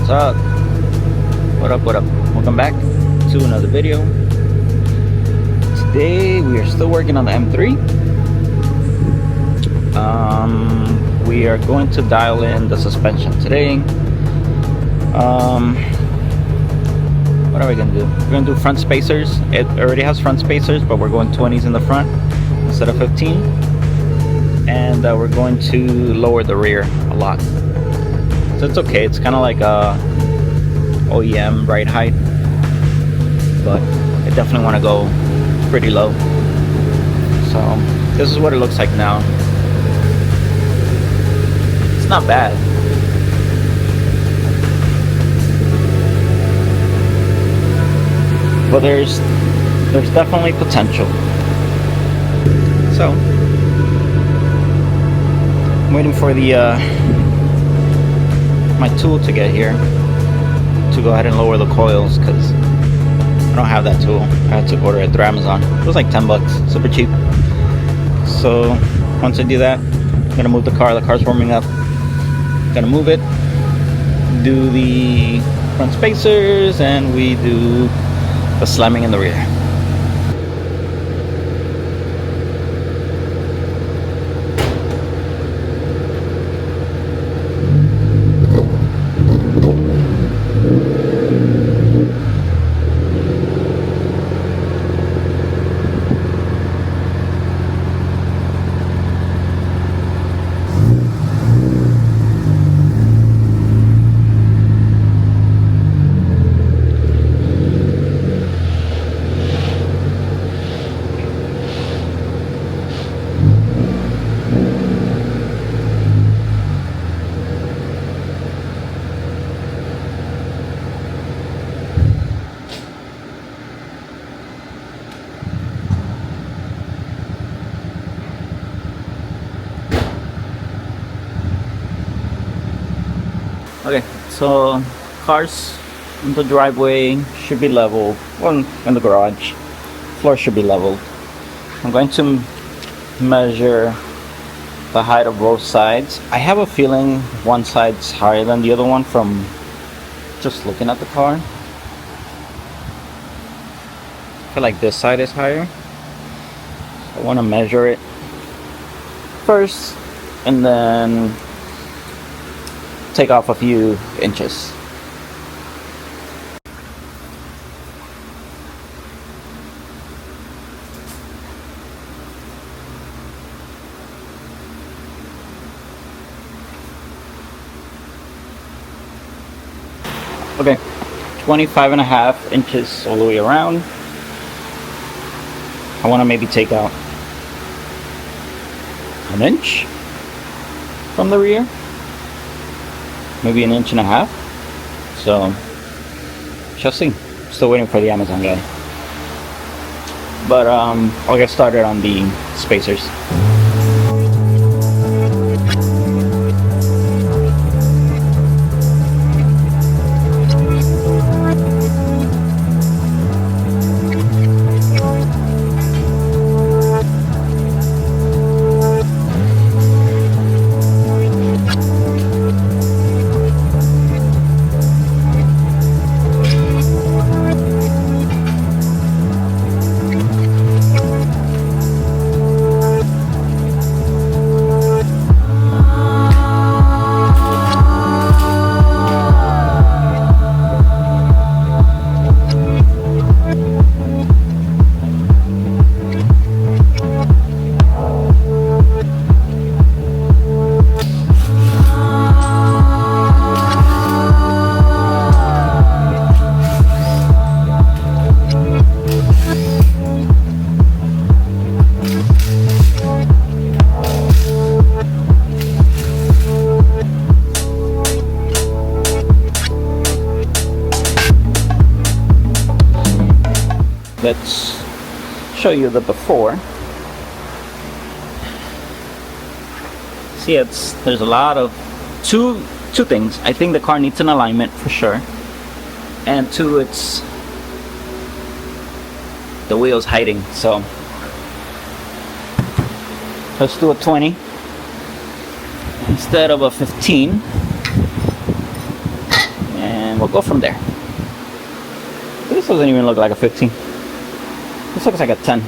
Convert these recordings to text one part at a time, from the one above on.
What's up? What up, what up? Welcome back to another video. Today we are still working on the M3. We are going to dial in the suspension today. What are we gonna do? We're gonna do front spacers. It already has front spacers, but we're going 20s in the front instead of 15. And we're going to lower the rear a lot. So it's okay, it's kind of like a OEM ride height, but I definitely want to go pretty low. So this is what it looks like now. It's not bad. But there's definitely potential. So I'm waiting for the my tool to get here to go ahead and lower the coils, because I don't have that tool. I had to order it through Amazon. It was like 10 bucks, super cheap. So once I do that, I'm gonna move the car. The car's warming up. Gonna move it, do the front spacers, and we do the slamming in the rear. Okay, so cars in the driveway should be level. Well, in the garage, floor should be leveled. I'm going to measure the height of both sides. I have a feeling one side's higher than the other one from just looking at the car. I feel like this side is higher. I want to measure it first and then take off a few inches. Okay, 25.5 inches all the way around. I want to maybe take out an inch from the rear. Maybe an inch and a half. So shall see. Still waiting for the Amazon guy. But I'll get started on the spacers. Let's show you the before. See, there's a lot of two things. I think the car needs an alignment for sure, and two, it's the wheels hiding. So let's do a 20 instead of a 15. And and we'll go from there. This doesn't even look like a 15. This looks like a 10.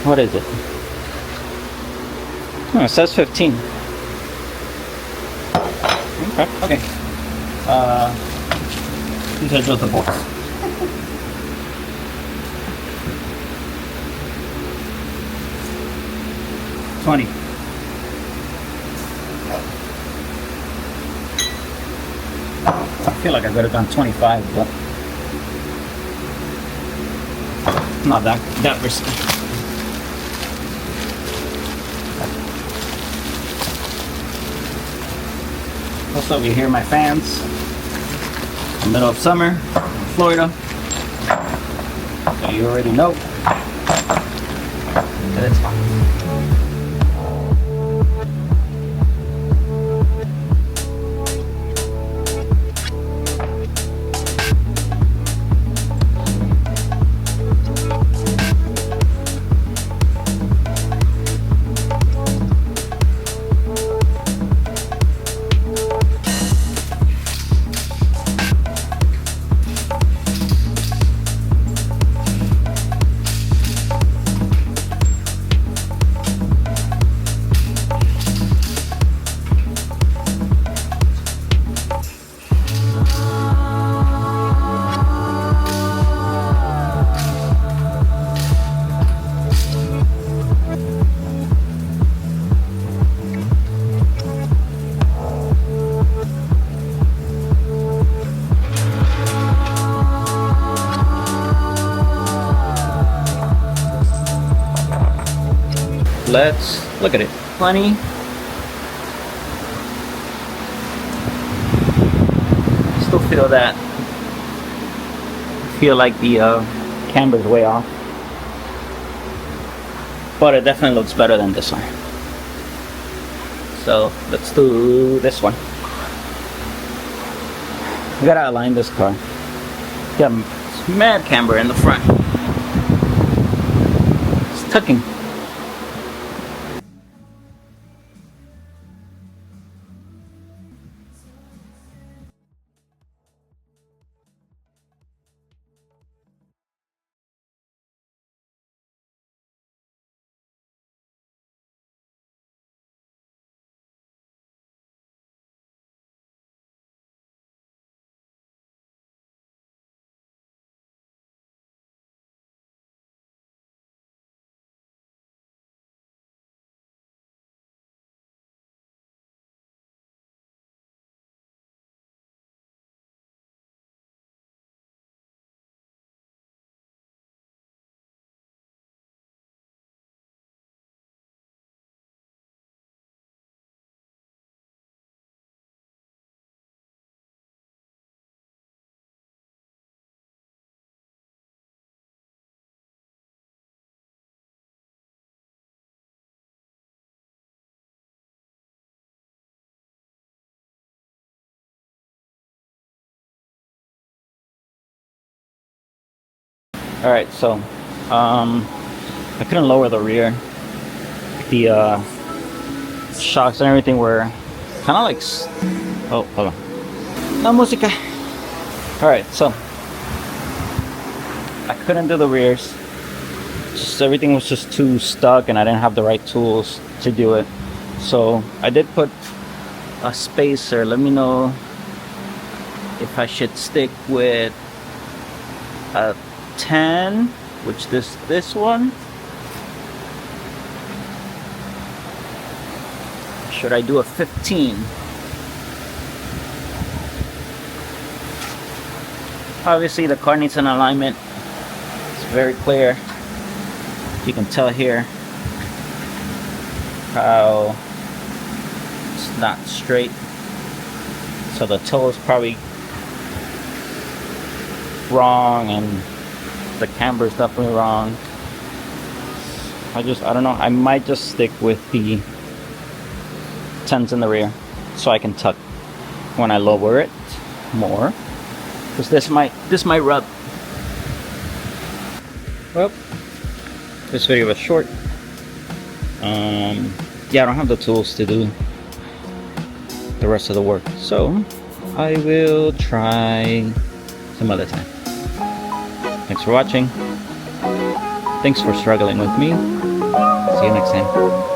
What is it? Oh, it says 15. Okay. These are just the bolts. $20. I feel like I could have done 25, but not that risky. Also, you hear my fans. In the middle of summer in Florida. So you already know that it's hot. Let's look at it. Plenty. Still feel that. Feel like the camber's way off. But it definitely looks better than this one. So let's do this one. We gotta align this car. Got mad camber in the front. It's tucking. Alright, so I couldn't lower the rear. The shocks and everything were kind of like oh, hold on. No música. Alright, so I couldn't do the rears. Just everything was just too stuck and I didn't have the right tools to do it. So I did put a spacer. Let me know if I should stick with a 10, which this one. Should I do a 15? Obviously the car needs an alignment. It's very clear. You can tell here how it's not straight. So the toe is probably wrong and the camber is definitely wrong. I don't know. I might just stick with the 10s in the rear so I can tuck when I lower it more, because this might rub. Well, this video was short. Yeah, I don't have the tools to do the rest of the work, so I will try some other time. Thanks for watching. Thanks for struggling with me. See you next time.